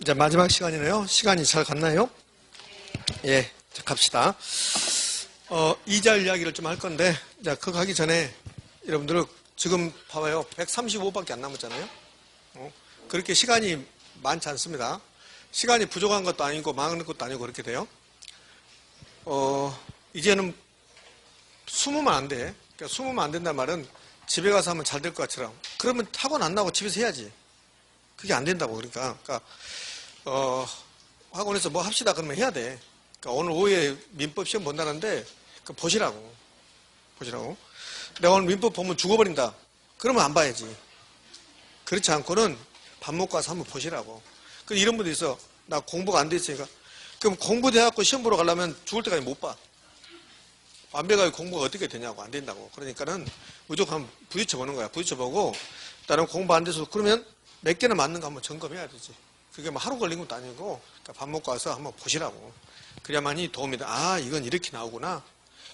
이제 마지막 시간이네요. 시간이 잘 갔나요? 예, 자, 갑시다. 이자율 이야기를 좀 할 건데, 자, 그거 하기 전에 여러분들 지금 봐봐요. 135밖에 안 남았잖아요. 그렇게 시간이 많지 않습니다. 시간이 부족한 것도 아니고 많은 것도 아니고 그렇게 돼요. 이제는 숨으면 안 돼. 그러니까 숨으면 안 된다는 말은 집에 가서 하면 잘 될 것 같처럼. 그러면 학원 안 나오고 집에서 해야지. 그게 안 된다고. 그러니까 학원에서 뭐 합시다 그러면 해야 돼. 그러니까 오늘 오후에 민법 시험 본다는데 보시라고. 내가 오늘 민법 보면 죽어버린다. 그러면 안 봐야지. 그렇지 않고는 밥 먹고 와서 한번 보시라고. 이런 분도 있어. 나 공부가 안 돼 있으니까. 그럼 공부돼갖고 시험 보러 가려면 죽을 때까지 못 봐. 완벽하게 공부가 어떻게 되냐고. 안 된다고. 그러니까는 무조건 한번 부딪혀보는 거야. 부딪혀보고 나는 공부 안 돼서 그러면 몇 개나 맞는 거 한번 점검해야 되지. 그게 뭐 하루 걸린 것도 아니고 그러니까 밥 먹고 와서 한번 보시라고. 그래야만이 도움이 돼. 아, 이건 이렇게 나오구나.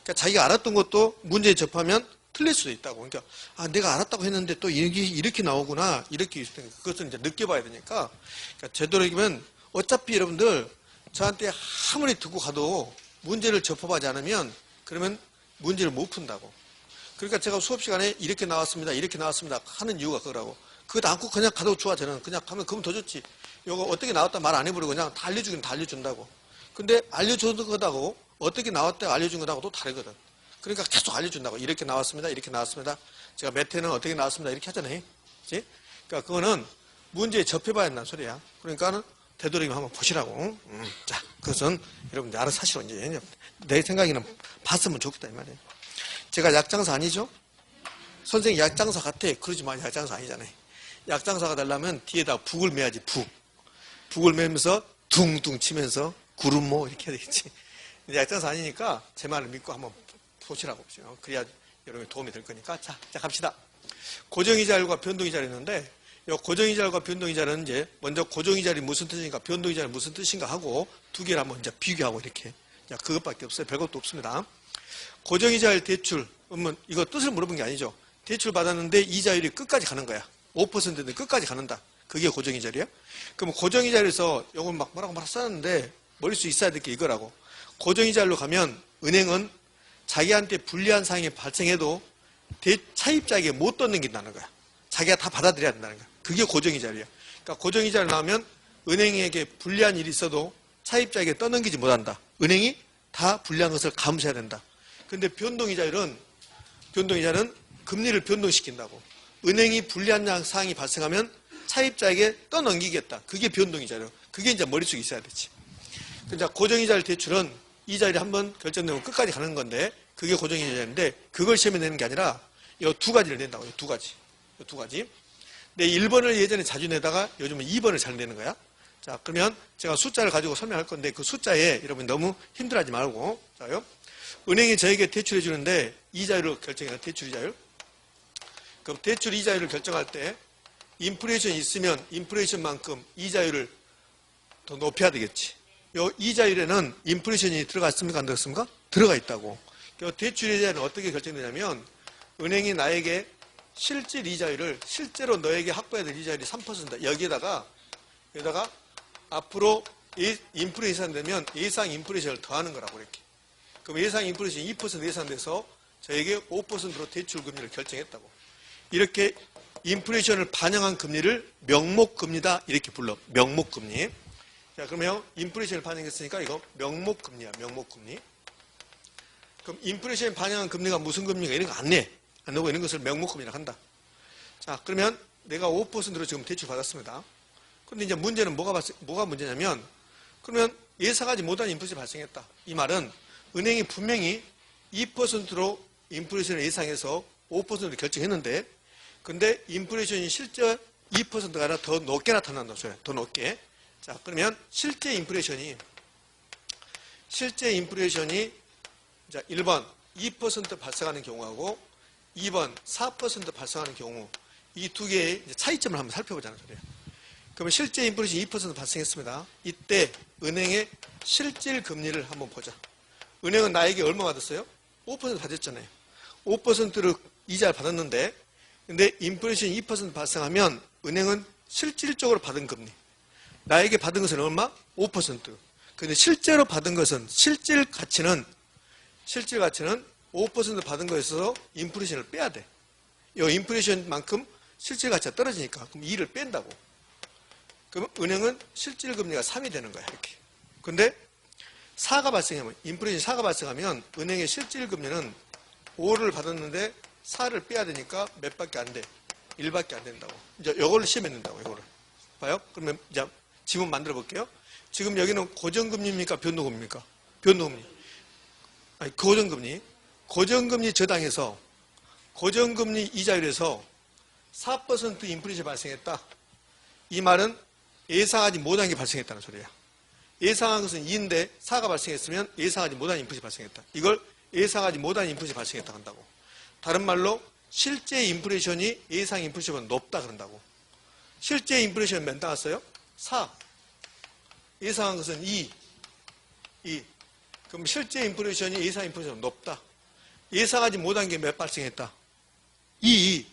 그러니까 자기가 알았던 것도 문제에 접하면 틀릴 수도 있다고. 그러니까 내가 알았다고 했는데 또 이렇게 나오구나. 이렇게 있으니까 그것은 이제 느껴봐야 되니까. 그러니까 되도록이면 어차피 여러분들 저한테 아무리 듣고 가도 문제를 접해보지 않으면 그러면 문제를 못 푼다고. 그러니까 제가 수업 시간에 이렇게 나왔습니다. 하는 이유가 그거라고. 그거 안고 그냥 가도 좋아. 저는 그냥 가면 그럼 더 좋지. 이거 어떻게 나왔다 말 안 해버리고 그냥 다 알려주긴 다 알려준다고. 근데 알려준 거다고 어떻게 나왔다 알려준 거다고 또 다르거든. 그러니까 계속 알려준다고. 이렇게 나왔습니다. 제가 몇 회는 어떻게 나왔습니다. 이렇게 하잖아요. 그치? 그러니까 그거는 문제에 접해봐야 한다는 소리야. 그러니까는 되도록이면 한번 보시라고. 자, 그것은 여러분들 알아서 하시고 이제 내 생각에는 봤으면 좋겠다 이 말이에요. 제가 약장사 아니죠? 선생님 약장사 같아. 그러지 마. 약장사 아니잖아요. 약장사가 되려면 뒤에다 북을 매야지. 북을 매면서 둥둥 치면서 구름모 이렇게 해야 되겠지. 근데 약장사 아니니까 제 말을 믿고 한번 보시라고. 그래야 여러분이 도움이 될 거니까. 자 갑시다. 고정이자율과 변동이자율이 있는데 이 고정이자율과 변동이자율은 이제 먼저 고정이자율이 무슨 뜻인가 변동이자율이 무슨 뜻인가 하고 두 개를 한번 이제 비교하고 이렇게. 그것밖에 없어요. 별것도 없습니다. 고정이자율 대출. 그러면 이거 뜻을 물어본 게 아니죠. 대출 받았는데 이자율이 끝까지 가는 거야. 5%인데 끝까지 가는다. 그게 고정이자율이야. 그럼 고정이자율에서 이걸 막 뭐라고 썼는데 머릿속에 있어야 될 게 이거라고. 고정이자율로 가면 은행은 자기한테 불리한 상황이 발생해도 차입자에게 못 떠넘긴다는 거야. 자기가 다 받아들여야 된다는 거야. 그게 고정이자율이야. 그러니까 고정이자율 나오면 은행에게 불리한 일이 있어도 차입자에게 떠넘기지 못한다. 은행이 다 불리한 것을 감수해야 된다. 근데 변동이자율은 금리를 변동시킨다고. 은행이 불리한 사항이 발생하면 차입자에게 떠넘기겠다. 그게 변동이자율. 그게 이제 머릿속에 있어야 되지. 그러니까 고정이자율 대출은 이자율이 한번 결정되면 끝까지 가는 건데 그게 고정이자율인데 그걸 시험에 내는 게 아니라 이 두 가지를 낸다고. 이 두 가지. 근데 1번을 예전에 자주 내다가 요즘은 2번을 잘 내는 거야. 자, 그러면 제가 숫자를 가지고 설명할 건데 그 숫자에 여러분 너무 힘들어하지 말고. 자요. 은행이 저에게 대출해 주는데 이자율을 결정해요. 대출 이자율. 그럼 대출 이자율을 결정할 때 인플레이션이 있으면 인플레이션만큼 이자율을 더 높여야 되겠지. 이 이자율에는 인플레이션이 들어갔습니까? 안 들어갔습니까? 들어가 있다고. 대출 이자율은 어떻게 결정되냐면 은행이 나에게 실질 이자율을 실제로 너에게 확보해야 될 이자율이 3%다. 여기에다가 앞으로 인플레이션 되면 예상 인플레이션을 더하는 거라고 이렇게. 그럼 예상 인플레이션이 2% 예상돼서 저에게 5%로 대출 금리를 결정했다고. 이렇게 인플레이션을 반영한 금리를 명목금리다 이렇게 불러. 명목금리. 자, 그러면 인플레이션을 반영했으니까 이거 명목금리야. 명목금리. 그럼 인플레이션을 반영한 금리가 무슨 금리가 이런 거 안 내. 안 내고 이런 것을 명목금리라고 한다. 자, 그러면 내가 5%로 지금 대출 받았습니다. 그런데 이제 문제는 뭐가 문제냐면 그러면 예상하지 못한 인플레이션이 발생했다. 이 말은 은행이 분명히 2%로 인플레이션을 예상해서 5%로 결정했는데 근데 인플레이션이 실제 2%가 아니라 더 높게 나타난다는 소리야. 더 높게. 자, 그러면 실제 인플레이션이 자, 1번 2% 발생하는 경우하고 2번 4% 발생하는 경우 이 두 개의 차이점을 한번 살펴보자는 소리예요. 그러면 실제 인플레이션이 2% 발생했습니다. 이때 은행의 실질 금리를 한번 보자. 은행은 나에게 얼마 받았어요? 5% 받았잖아요. 5%를 이자를 받았는데 근데 인플레이션이 2% 발생하면 은행은 실질적으로 받은 금리 나에게 받은 것은 얼마? 5%. 근데 실제로 받은 것은 실질 가치는 5% 받은 거에서 인플레이션을 빼야 돼. 이 인플레이션만큼 실질 가치가 떨어지니까 그럼 2를 뺀다고. 그럼 은행은 실질 금리가 3이 되는 거야. 이렇게. 근데 4가 발생하면 인플레이션 4가 발생하면 은행의 실질 금리는 5를 받았는데 4를 빼야 되니까 몇 밖에 안 돼. 1밖에 안 된다고. 이제 이걸로 시험에 넣는다고. 이거를. 봐요? 그러면 이제 지문 만들어 볼게요. 지금 여기는 고정금리입니까? 변동금리입니까? 변동금리. 아니, 고정금리. 고정금리 저당에서 고정금리 이자율에서 4% 인플레이션이 발생했다. 이 말은 예상하지 못한 게 발생했다는 소리야. 예상한 것은 2인데 4가 발생했으면 예상하지 못한 인플레이션이 발생했다. 이걸 예상하지 못한 인플레이션이 발생했다 한다고. 다른 말로 실제 인플레이션이 예상 인플레이션보다 높다 그런다고. 실제 인플레이션은 몇 나왔어요? 4. 예상한 것은 2. 그럼 실제 인플레이션이 예상 인플레이션보다 높다. 예상하지 못한 게 몇 발생했다? 2.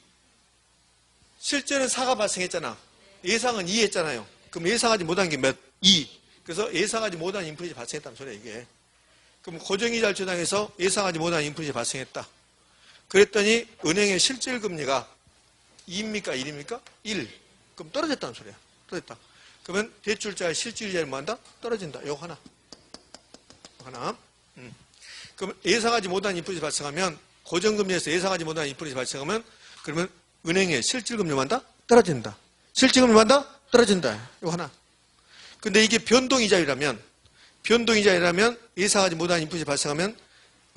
실제는 4가 발생했잖아. 예상은 2 했잖아요. 그럼 예상하지 못한 게 몇? 2. 그래서 예상하지 못한 인플레이션이 발생했다는 소리야, 이게. 그럼 고정이자를 저당해서 예상하지 못한 인플레이션이 발생했다. 그랬더니 은행의 실질 금리가 2입니까? 1입니까? 1. 그럼 떨어졌다는 소리야. 떨어졌다. 그러면 대출자의 실질이자를 뭐 한다? 떨어진다. 요거 하나. 그럼 예상하지 못한 인플레이션이 발생하면 고정금리에서 예상하지 못한 인플레이션이 발생하면 그러면 은행의 실질금리 뭐 한다? 떨어진다. 실질금리 뭐 한다? 떨어진다. 요거 하나. 근데 이게 변동이자율이라면 예상하지 못한 인플레이션이 발생하면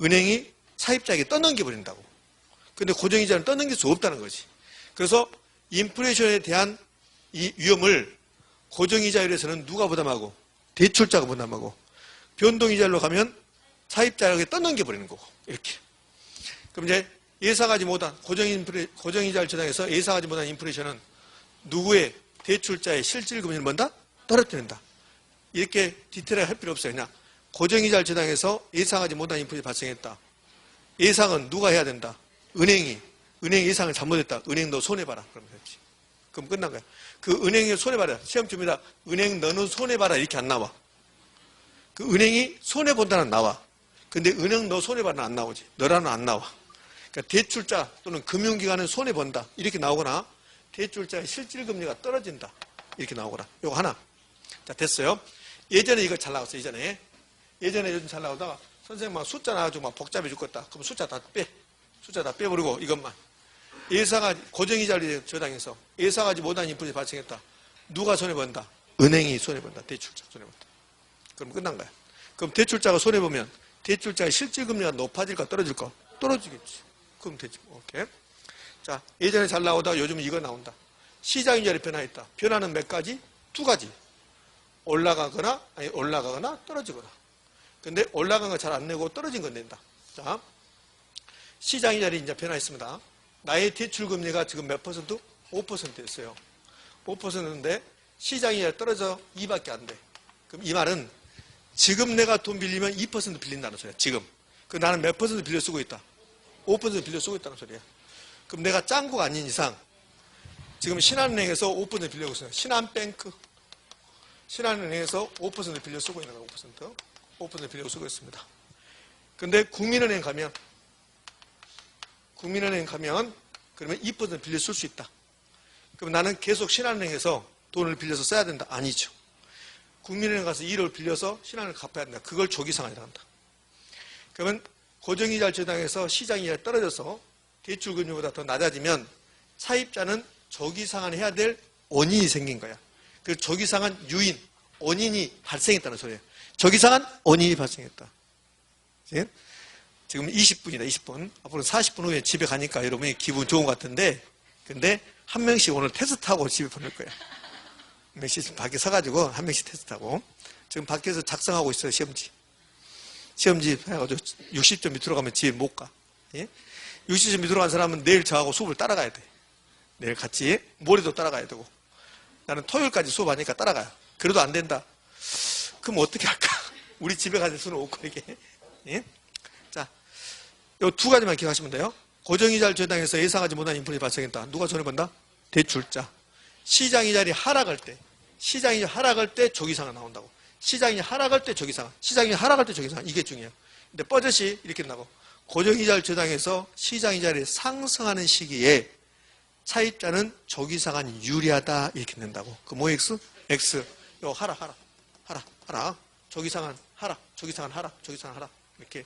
은행이 차입자에게 떠넘겨버린다고. 근데 고정이자는 떠넘길 수 없다는 거지. 그래서 인플레이션에 대한 이 위험을 고정이자율에서는 누가 부담하고? 대출자가 부담하고. 변동이자율로 가면 차입자에게 떠넘겨버리는 거고. 이렇게. 그럼 이제 예상하지 못한 고정이자를 저당해서 예상하지 못한 인플레이션은 누구의 대출자의 실질금리를 뭔다? 떨어뜨린다. 이렇게 디테일하게 할 필요 없어요. 그냥 고정이자를 저당해서 예상하지 못한 인플레이션이 발생했다. 예상은 누가 해야 된다? 은행이 예상을 잘못했다. 은행 너 손해봐라. 그러면 됐지. 그럼 끝난 거야. 그 은행이 손해봐라. 시험집니다. 은행 너는 손해봐라. 이렇게 안 나와. 그 은행이 손해본다는 나와. 근데 은행 너 손해봐라는 안 나오지. 너라는 안 나와. 그러니까 대출자 또는 금융기관은 손해본다. 이렇게 나오거나 대출자의 실질금리가 떨어진다. 이렇게 나오거나. 요거 하나. 자, 됐어요. 예전에 이거 잘 나왔어요. 예전에 요즘 잘 나오다가 선생님 막 숫자 나와가지고 막 복잡해 죽겠다. 그럼 숫자 다 빼버리고 이것만. 고정이자를 저당해서 예상하지 못한 인플레이션이 발생했다. 누가 손해본다? 은행이 손해본다. 대출자가 손해본다. 그럼 끝난 거야. 그럼 대출자가 손해보면 대출자의 실질금리가 높아질까 떨어질까? 떨어지겠지. 그럼 되지. 오케이. 자, 예전에 잘 나오다가 요즘은 이거 나온다. 시장이자율이 변화했다. 변화는 몇 가지? 2가지. 올라가거나 떨어지거나. 근데 올라간 거 잘 안 내고 떨어진 건 낸다. 자, 시장이자율이 이제 변화했습니다. 나의 대출금리가 지금 몇 퍼센트? 5%였어요. 5%인데 시장이자율이 떨어져 2밖에 안 돼. 그럼 이 말은 지금 내가 돈 빌리면 2% 빌린다는 소리야. 지금. 그 나는 몇 퍼센트 빌려 쓰고 있다? 5% 빌려 쓰고 있다는 소리야. 그럼 내가 짱구가 아닌 이상 지금 신한은행에서 5% 빌려고 있어요. 신한은행에서 5% 빌려 쓰고 있는 거야. 5% 빌려 쓰고 있습니다. 근데 국민은행 가면 그러면 2% 빌려 쓸 수 있다. 그럼 나는 계속 신한은행에서 돈을 빌려서 써야 된다? 아니죠. 국민은행 가서 1을 빌려서 신한을 갚아야 된다. 그걸 조기상환이라고 한다. 그러면 고정이자를 저당해서 시장이자가 떨어져서 대출금리보다 더 낮아지면 차입자는 조기상환해야 될 원인이 생긴 거야. 그 조기상환 유인, 원인이 발생했다는 소리예요. 조기상환 원인이 발생했다. 지금 20분이다. 20분. 앞으로 40분 후에 집에 가니까 여러분이 기분 좋은 것 같은데 근데 한 명씩 오늘 테스트하고 집에 보낼 거야. 한 명씩 밖에 서가지고 한 명씩 테스트하고 지금 밖에서 작성하고 있어요. 시험지 해가지고 60점 밑으로 가면 집에 못 가. 60점 밑으로 간 사람은 내일 저하고 수업을 따라가야 돼. 내일 같이 모레도 따라가야 되고 나는 토요일까지 수업하니까 따라가요. 그래도 안 된다. 그럼 어떻게 할까? 우리 집에 가질 수는 없고 이게. 자, 요 2가지만 기억하시면 돼요. 고정이자를 저당해서 예상하지 못한 인플레이션이 발생했다. 누가 손해본다? 대출자. 시장이자율이 하락할 때 시장이 하락할 때 저기상하 나온다고. 시장이 하락할 때 저기상하. 시장이 하락할 때 저기상하. 이게 중요해요. 근데 버젓이 이렇게 나고 고정이자를 저장해서 시장이자를 상승하는 시기에 차입자는 저기상한이 유리하다 이렇게 낸다고. 그 뭐 X? X. 요 하락. 저기상한 하락. 저기상한 하락. 저기상한 하락. 이렇게.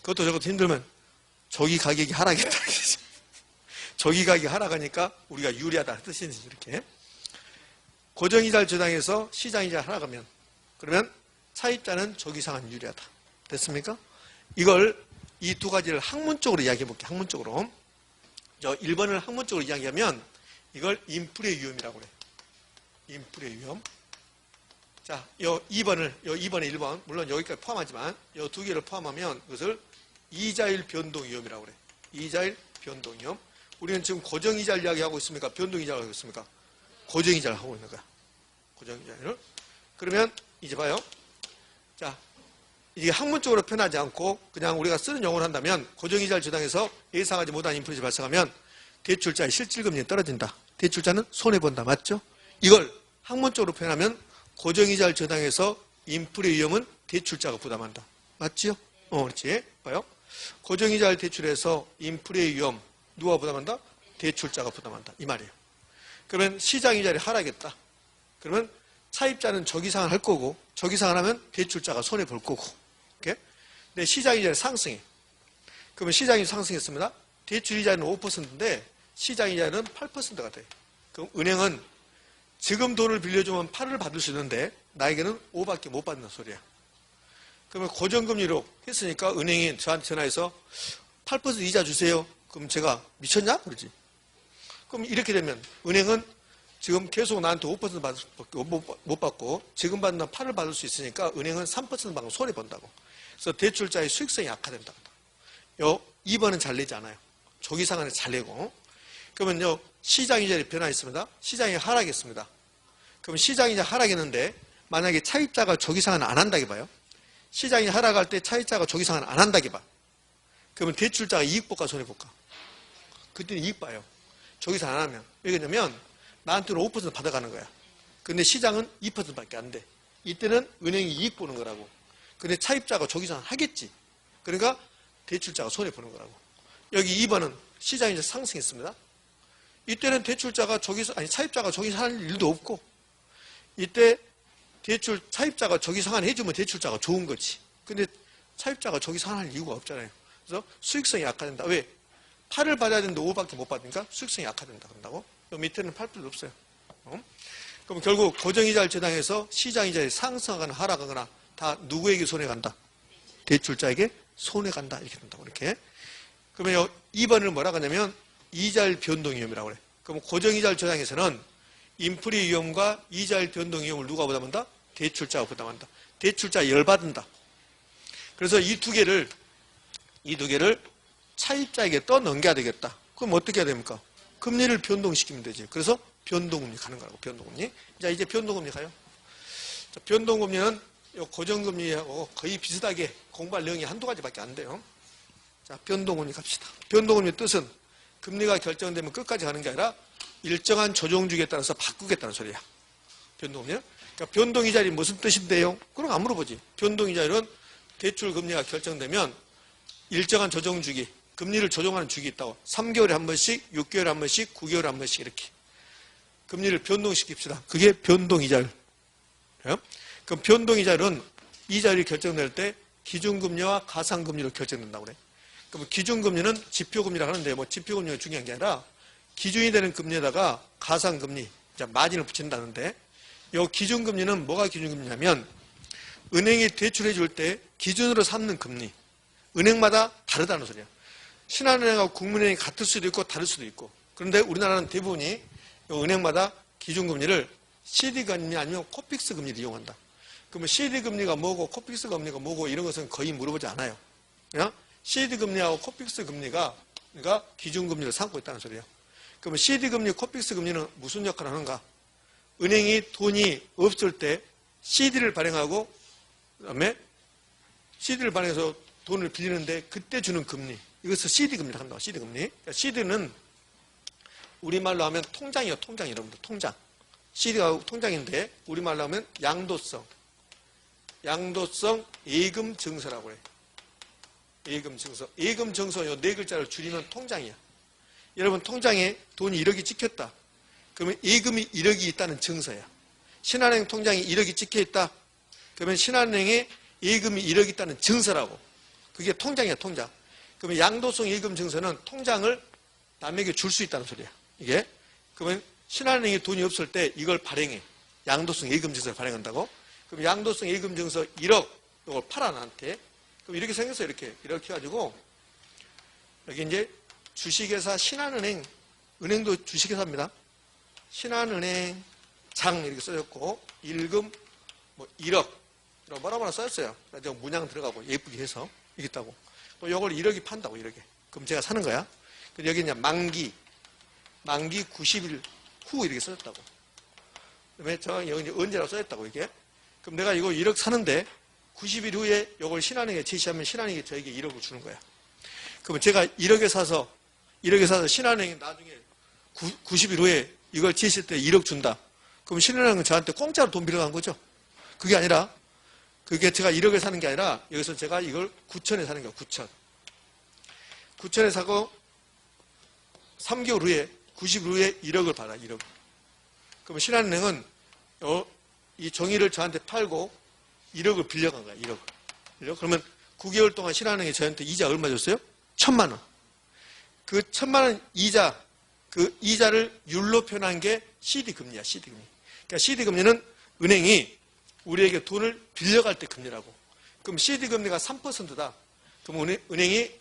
그것도 저것도 힘들면 저기 가격이 하락했다. 저기 가격이 하락하니까 우리가 유리하다 뜻이지 이렇게. 고정이자를 저장해서 시장이자 하락하면 그러면 차입자는 저기상한 유리하다. 됐습니까? 이걸 이 두 가지를 학문적으로 이야기해 볼게요. 학문적으로. 저 1번을 학문적으로 이야기하면 이걸 인플레 위험이라고 그래요. 인플레 위험. 자, 요 2번에 1번 물론 여기까지 포함하지만 요 두 개를 포함하면 그것을 이자율 변동 위험이라고 그래요. 이자율 변동 위험. 우리는 지금 고정이자를 이야기하고 있습니까? 변동이자를 하고 있습니까? 고정이자를 하고 있는 거야. 고정이자를. 그러면 이제 봐요. 자, 이게 학문적으로 표현하지 않고 그냥 우리가 쓰는 용어를 한다면 고정이자를 저장해서 예상하지 못한 인플레이션이 발생하면 대출자의 실질금리가 떨어진다. 대출자는 손해본다. 맞죠? 이걸 학문적으로 표현하면 고정이자를 저장해서 인플레 위험은 대출자가 부담한다. 맞지요? 그렇지. 봐요. 고정이자를 대출해서 인플레 위험 누가 부담한다? 대출자가 부담한다. 이 말이에요. 그러면 시장이자를 하락했다. 그러면 차입자는 저기상을 할 거고 저기상을 하면 대출자가 손해볼 거고. 이렇게. 근데 시장이자는 상승해. 그러면 시장이 상승했습니다. 대출이자는 5%인데 시장이자는 8%가 돼. 그럼 은행은 지금 돈을 빌려주면 8을 받을 수 있는데 나에게는 5밖에 못 받는 소리야. 그러면 고정금리로 했으니까 은행이 저한테 전화해서 8% 이자 주세요. 그럼 제가 미쳤냐? 그러지. 그럼 이렇게 되면 은행은 지금 계속 나한테 5% 못 받고 지금 받는 8을 받을 수 있으니까 은행은 3% 받고 손해본다고. 그래서 대출자의 수익성이 악화된다. 요 2번은 잘 내지 않아요. 조기상한에 잘 내고. 그러면요 시장이자에 변화했습니다. 시장이 하락했습니다. 그럼 시장이 하락했는데 만약에 차입자가 조기상한을 안 한다고 봐요. 시장이 하락할 때 차입자가 조기상한을 안 한다고 봐. 그러면 대출자가 이익 볼까 손해볼까? 그때는 이익 봐요. 조기상 안 하면. 왜냐면 나한테는 5% 받아가는 거야. 근데 시장은 2%밖에 안 돼. 이때는 은행이 이익 보는 거라고. 근데 차입자가 조기상 하겠지. 그러니까 대출자가 손해보는 거라고. 여기 2번은 시장이 이제 상승했습니다. 이때는 대출자가 차입자가 조기상할 일도 없고 이때 차입자가 조기상환 해주면 대출자가 좋은 거지. 근데 차입자가 조기상환할 이유가 없잖아요. 그래서 수익성이 약화된다. 왜? 8을 받아야 되는데 5밖에 못 받으니까 수익성이 약화된다. 그런다고? 밑에는 8%도 없어요. 그럼 결국 고정이자를 저장해서 시장이자에 상승하거나 하락하거나 다 누구에게 손해간다? 대출자에게 손해간다. 이렇게 된다고. 이렇게. 그러면 2번을 뭐라고 하냐면 이자율 변동 위험이라고 그래. 그럼 고정이자를 저장해서는 인플레 위험과 이자율 변동 위험을 누가 부담한다? 대출자가 부담한다. 대출자 열받는다. 그래서 이 두 개를 차입자에게 떠넘겨야 되겠다. 그럼 어떻게 해야 됩니까? 금리를 변동시키면 되지. 그래서 변동금리 가는 거라고. 변동금리. 자, 이제 변동금리 가요. 자, 변동금리는 고정금리하고 거의 비슷하게 공부할 내용이 한두 가지밖에 안 돼요. 자, 변동금리 갑시다. 변동금리의 뜻은 금리가 결정되면 끝까지 가는 게 아니라 일정한 조정주기에 따라서 바꾸겠다는 소리야. 변동금리는. 그러니까 변동이자율이 무슨 뜻인데요? 그럼 안 물어보지. 변동이자율은 대출 금리가 결정되면 일정한 조정주기, 금리를 조정하는 주기 있다고. 3개월에 한 번씩, 6개월에 한 번씩, 9개월에 한 번씩 이렇게. 금리를 변동시킵시다. 그게 변동이자율. 그럼 변동이자율은 이자율이 결정될 때 기준금리와 가상금리로 결정된다고 그래. 그럼 기준금리는 지표금리라고 하는데 뭐 지표금리가 중요한 게 아니라 기준이 되는 금리에다가 가상금리, 마진을 붙인다는데 이 기준금리는 뭐가 기준금리냐면 은행이 대출해 줄 때 기준으로 삼는 금리. 은행마다 다르다는 소리야. 신한은행하고 국민은행이 같을 수도 있고 다를 수도 있고. 그런데 우리나라는 대부분이 은행마다 기준금리를 CD금리 아니면 코픽스 금리를 이용한다. 그러면 CD금리가 뭐고 코픽스 금리가 뭐고 이런 것은 거의 물어보지 않아요. CD금리하고 코픽스 금리가 그러니까 기준금리를 삼고 있다는 소리예요. 그러면 CD금리, 코픽스 금리는 무슨 역할을 하는가? 은행이 돈이 없을 때 CD를 발행하고 그다음에 CD를 발행해서 돈을 빌리는데 그때 주는 금리. 이것을 CD금리를 한다고. CD금리. 그러니까 CD는 우리말로 하면 통장이에요. 통장 여러분들. 통장. CD가 통장인데 우리말로 하면 양도성 예금 증서라고 해요. 예금 증서. 예금 증서 요 네 글자를 줄이면 통장이야. 여러분 통장에 돈이 1억이 찍혔다. 그러면 예금이 1억이 있다는 증서야. 신한은행 통장에 1억이 찍혀 있다. 그러면 신한은행에 예금이 1억 있다는 증서라고. 그게 통장이야, 통장. 그러면 양도성 예금 증서는 통장을 남에게 줄 수 있다는 소리야. 이게. 그러면 신한은행에 돈이 없을 때 이걸 발행해. 양도성 예금 증서를 발행한다고. 그럼 양도성 예금 증서 1억, 이걸 팔아, 나한테. 그럼 이렇게 생겼어, 이렇게 해가지고. 여기 이제 주식회사 신한은행, 은행도 주식회사입니다. 신한은행 장 이렇게 써졌고, 일금 뭐 1억. 뭐라고 써였어요. 그래서 문양 들어가고 예쁘게 해서 이게 있다고. 또 이걸 1억이 판다고 1억에. 그럼 제가 사는 거야. 그럼 여기 이제 만기 90일 후 이렇게 써졌다고. 그다음에 저 여기 이제 언제라고 써졌다고 이게. 그럼 내가 이거 1억 사는데 90일 후에 이걸 신한은행에 제시하면 신한은행이 저에게 1억을 주는 거야. 그러면 제가 1억에 사서 신한은행이 나중에 90일 후에 이걸 제시할 때 1억 준다. 그럼 신한은행은 저한테 공짜로 돈 빌려간 거죠. 그게 아니라 그게 제가 1억에 사는 게 아니라 여기서 제가 이걸 9천에 사는 거야. 9천에 사고 3개월 후에 90일 후에 1억을 받아. 1억. 그러면 신한은행은 이 종이를 저한테 팔고 1억을 빌려간 거야. 1억. 그러면 9개월 동안 신한은행이 저한테 이자 얼마 줬어요? 1,000만 원. 그 1,000만 원 이자, 그 이자를 율로 표현한 게 CD금리야. CD금리. 그러니까 CD금리는 은행이 우리에게 돈을 빌려갈 때 금리라고. 그럼 CD금리가 3%다. 그럼 은행이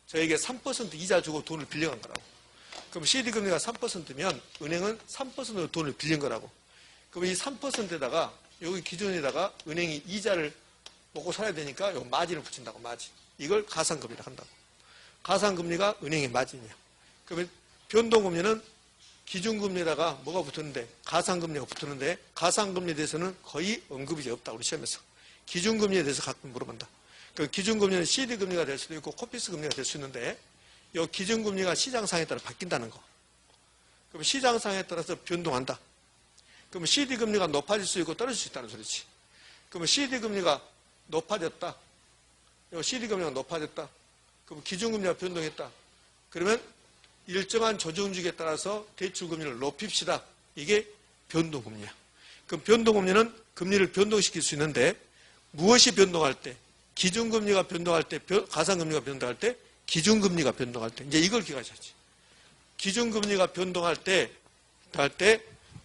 저에게 3% 이자 주고 돈을 빌려간 거라고. 그럼 CD금리가 3%면 은행은 3%로 돈을 빌린 거라고. 그럼 이 3%에다가 여기 기준에다가 은행이 이자를 먹고 살아야 되니까 요 마진을 붙인다고. 마진. 이걸 가상금리라 한다고. 가상금리가 은행의 마진이야. 그러면 변동금리는 기준금리에다가 뭐가 붙었는데 가상금리가 붙었는데 가상금리에 대해서는 거의 언급이 없다. 우리 시험에서. 기준금리에 대해서 가끔 물어본다. 그 기준금리는 CD금리가 될 수도 있고 코피스금리가 될 수 있는데 이 기준금리가 시장상에 따라 바뀐다는 거. 그럼 시장상에 따라서 변동한다. 그러면 CD금리가 높아질 수 있고 떨어질 수 있다는 소리지. 그러면 CD금리가 높아졌다. 이 CD금리가 높아졌다. 그럼 기준금리가 변동했다. 그러면 일정한 조정주기에 따라서 대출금리를 높입시다. 이게 변동금리야. 그럼 변동금리는 금리를 변동시킬 수 있는데 무엇이 변동할 때? 기준금리가 변동할 때, 가상금리가 변동할 때, 기준금리가 변동할 때. 이제 이걸 기억하셔야지. 기준금리가 변동할 때,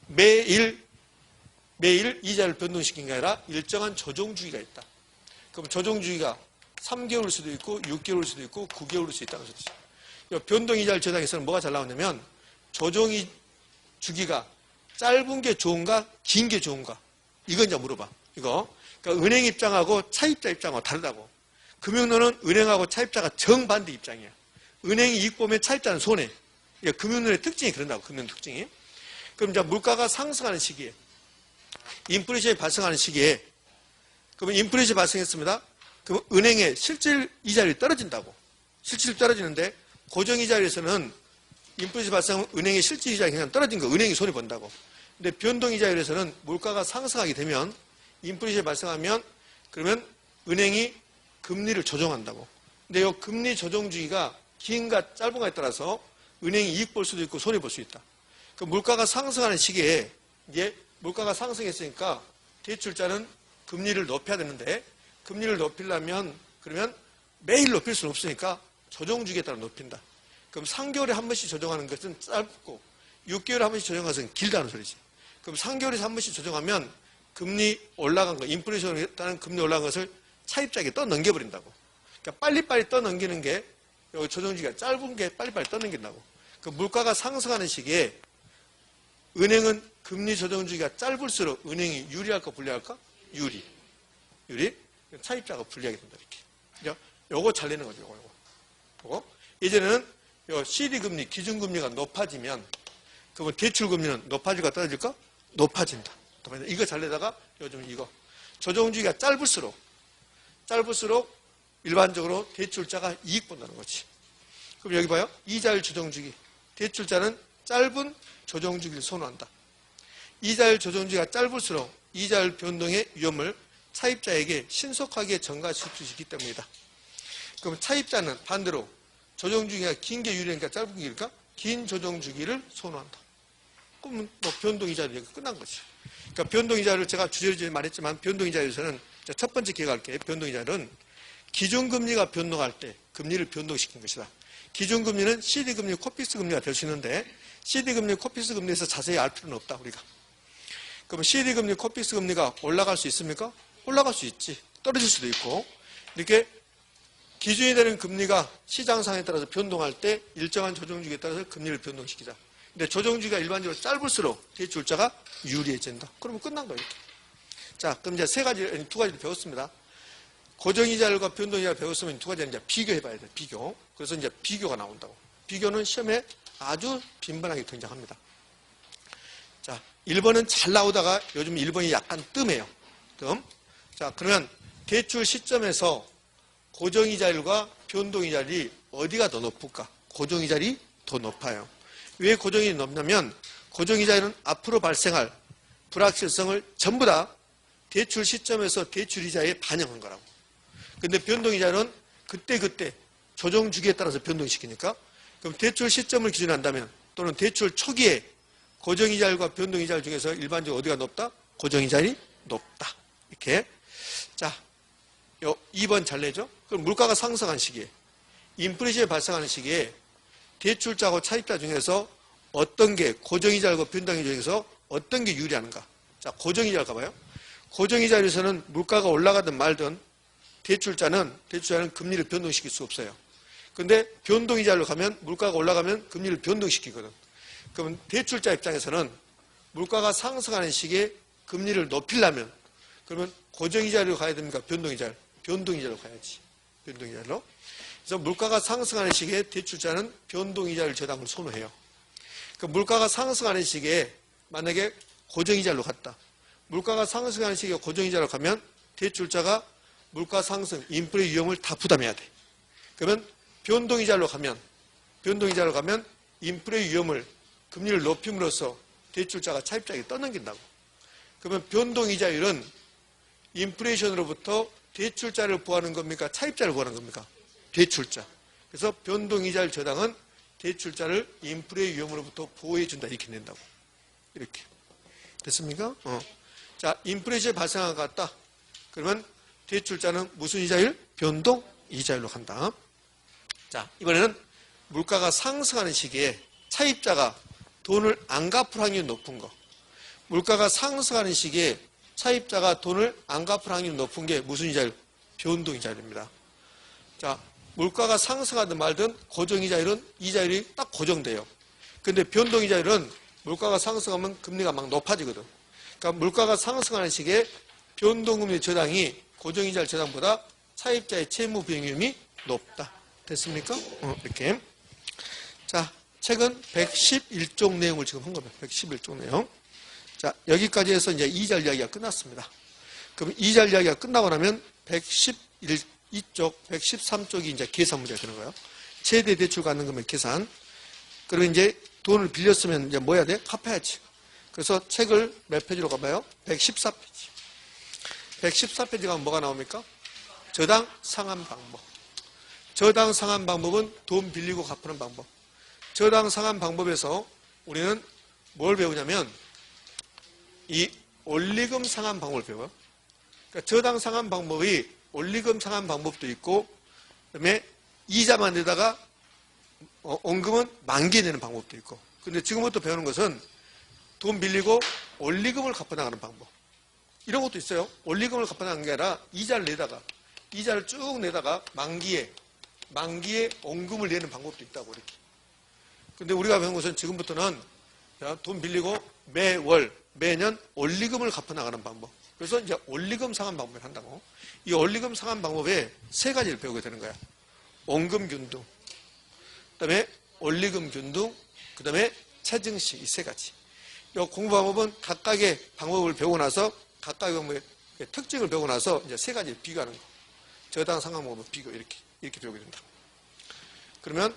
매일 이자를 변동시킨 게 아니라 일정한 조정주기가 있다. 그럼 조정주기가 3개월일 수도 있고 6개월일 수도 있고 9개월일 수 있다는 소리지. 변동이자를 저장해서는 뭐가 잘 나오냐면 조정이 주기가 짧은 게 좋은가 긴 게 좋은가 이건 이제 물어봐. 이거 그러니까 은행 입장하고 차입자 입장하고 다르다고. 금융론은 은행하고 차입자가 정반대 입장이야. 은행이 이익 보면 차입자는 손해. 그러니까 금융론의 특징이 그런다고. 금융 특징이. 그럼 이제 물가가 상승하는 시기에 인플레이션이 발생하는 시기에 그러면 인플레이션이 발생했습니다. 그럼 은행의 실질 이자율이 떨어진다고. 실질이 떨어지는데 고정이자율에서는 인플레이션이 발생하면 은행의 실질 이자율이 그냥 떨어진 거. 은행이 손해본다고. 근데 변동이자율에서는 물가가 상승하게 되면 인플레이션이 발생하면 그러면 은행이 금리를 조정한다고. 근데 이 금리 조정 주기가 긴가 짧은가에 따라서 은행이 이익 볼 수도 있고 손해 볼 수 있다. 그 물가가 상승하는 시기에 이제 물가가 상승했으니까 대출자는 금리를 높여야 되는데 금리를 높이려면 그러면 매일 높일 수는 없으니까 조정 주기에 따라 높인다. 그럼 3개월에 한 번씩 조정하는 것은 짧고 6개월에 한 번씩 조정하는 것은 길다는 소리지. 그럼 3개월에서 한 번씩 조정하면 금리 올라간 거, 인플레이션에 따른 금리 올라간 것을 차입자에게 떠넘겨버린다고. 그러니까 빨리빨리 떠넘기는 게 여기 조정주기가 짧은 게 빨리빨리 떠넘긴다고. 그 물가가 상승하는 시기에 은행은 금리 조정주기가 짧을수록 은행이 유리할까 불리할까? 유리. 차입자가 불리하게 된다 이렇게. 요거 잘 내는 거죠. 요거. 이제는 요 CD금리, 기준금리가 높아지면 그러면 대출금리는 높아질까 떨어질까? 높아진다. 이거 잘 내다가 요즘 이거 조정주기가 짧을수록 일반적으로 대출자가 이익 본다는 거지. 그럼 여기 봐요. 이자율 조정주기. 대출자는 짧은 조정주기를 선호한다. 이자율 조정주기가 짧을수록 이자율 변동의 위험을 차입자에게 신속하게 전가시킬 수 있기 때문이다. 그럼 차입자는 반대로 조정주기가 긴 게 유리하니까 짧은 게 유리할까? 긴 조정주기를 선호한다. 그러면 뭐 변동이자율 얘기가 끝난 거지. 그러니까 변동이자율을 제가 주제로 말했지만 변동이자율에서는 첫 번째 기억할게요. 변동이자율은 기준금리가 변동할 때 금리를 변동시킨 것이다. 기준금리는 CD금리, 코픽스금리가 될 수 있는데 CD금리, 코픽스금리에서 자세히 알 필요는 없다 우리가. 그럼 CD금리, 코픽스금리가 올라갈 수 있습니까? 올라갈 수 있지. 떨어질 수도 있고. 이렇게 기준이 되는 금리가 시장 상황에 따라서 변동할 때 일정한 조정주기에 따라서 금리를 변동시키자. 근데 조정주기가 일반적으로 짧을수록 대출자가 유리해진다. 그러면 끝난 거예요. 이렇게. 자, 그럼 이제 두 가지를 배웠습니다. 고정이자율과 변동이자율 배웠으면 두 가지는 이제 비교해봐야 돼. 비교. 그래서 이제 비교가 나온다고. 비교는 시험에 아주 빈번하게 등장합니다. 자, 1번은 잘 나오다가 요즘 1번이 약간 뜸해요. 뜸. 자, 그러면 대출 시점에서 고정이자율과 변동이자율이 어디가 더 높을까? 고정이자율이 더 높아요. 왜 고정이 높냐면 고정이자율은 앞으로 발생할 불확실성을 전부 다 대출 시점에서 대출이자에 반영한 거라고. 근데 변동이자율은 그때 조정주기에 따라서 변동시키니까 그럼 대출 시점을 기준으로 한다면 또는 대출 초기에 고정이자율과 변동이자율 중에서 일반적으로 어디가 높다? 고정이자율이 높다. 이렇게. 자, 2번 잘 내죠? 그럼 물가가 상승한 시기에 인플레이션이 발생하는 시기에 대출자하고 차입자 중에서 어떤 게 고정이자율과 변동이자율 중에서 어떤 게 유리한가? 자, 고정이자율 가봐요. 고정이자율에서는 물가가 올라가든 말든 대출자는 금리를 변동시킬 수 없어요. 근데 변동이자율로 가면 물가가 올라가면 금리를 변동시키거든. 그러면 대출자 입장에서는 물가가 상승하는 시기에 금리를 높이려면 그러면 고정이자율로 가야 됩니까? 변동이자율? 변동이자율로 가야지. 변동이자율로. 그래서 물가가 상승하는 시기에 대출자는 변동이자율 저당을 선호해요. 그 물가가 상승하는 시기에 만약에 고정이자율로 갔다. 물가가 상승하는 시기에 고정이자율로 가면 대출자가 물가 상승, 인플레 위험을 다 부담해야 돼. 그러면 변동이자율로 가면 인플레 위험을 금리를 높임으로써 대출자가 차입자에게 떠넘긴다고. 그러면 변동이자율은 인플레이션으로부터 대출자를 보호하는 겁니까? 차입자를 보호하는 겁니까? 대출자. 그래서 변동이자율 저당은 대출자를 인플레 위험으로부터 보호해준다. 이렇게 낸다고. 이렇게. 됐습니까? 자, 인플레이션이 발생한 것 같다. 그러면 대출자는 무슨 이자율? 변동 이자율로 간다. 자, 이번에는 물가가 상승하는 시기에 차입자가 돈을 안 갚을 확률이 높은 거. 물가가 상승하는 시기에 차입자가 돈을 안 갚을 확률이 높은 게 무슨 이자율? 변동 이자율입니다. 자, 물가가 상승하든 말든 고정 이자율은 이자율이 딱 고정돼요. 근데 변동 이자율은 물가가 상승하면 금리가 막 높아지거든. 그러니까 물가가 상승하는 시기에 변동금리 저당이 고정이자율 저당보다 차입자의 채무 비용이 높다. 됐습니까? 이렇게. 자, 책은 111쪽 내용을 지금 한 겁니다. 111쪽 내용. 자, 여기까지 해서 이제 이자율 이야기가 끝났습니다. 그럼 이자율 이야기가 끝나고 나면 112쪽, 113쪽이 이제 계산 문제가 되는 거예요. 최대 대출 가능 금액 계산. 그리고 이제 돈을 빌렸으면 이제 뭐 해야 돼? 갚아야지. 그래서 책을 몇 페이지로 가봐요? 114페이지. 114페이지 가면 뭐가 나옵니까? 저당 상환 방법. 저당 상환 방법은 돈 빌리고 갚는 방법. 저당 상환 방법에서 우리는 뭘 배우냐면 이 원리금 상환 방법을 배워요. 그러니까 저당 상환 방법이 원리금 상환 방법도 있고 그다음에 이자만 내다가 원금은 만기에 내는 방법도 있고. 근데 지금부터 배우는 것은 돈 빌리고 원리금을 갚아나가는 방법. 이런 것도 있어요. 원리금을 갚아나가는 게 아니라 이자를 내다가 이자를 쭉 내다가 만기에 원금을 내는 방법도 있다고 이렇게. 근데 우리가 배운 것은 지금부터는 돈 빌리고 매월 매년 원리금을 갚아나가는 방법. 그래서 이제 원리금 상환 방법을 한다고. 이 원리금 상환 방법에 세 가지를 배우게 되는 거야. 원금 균등, 그다음에 원리금 균등, 그다음에 체증식 이 세 가지. 이 공부 방법은 각각의 방법을 배우고 나서 각각의 방법의 특징을 배우고 나서 이제 세 가지를 비교하는 거. 저당 상환 방법 비교 이렇게 배우게 된다. 그러면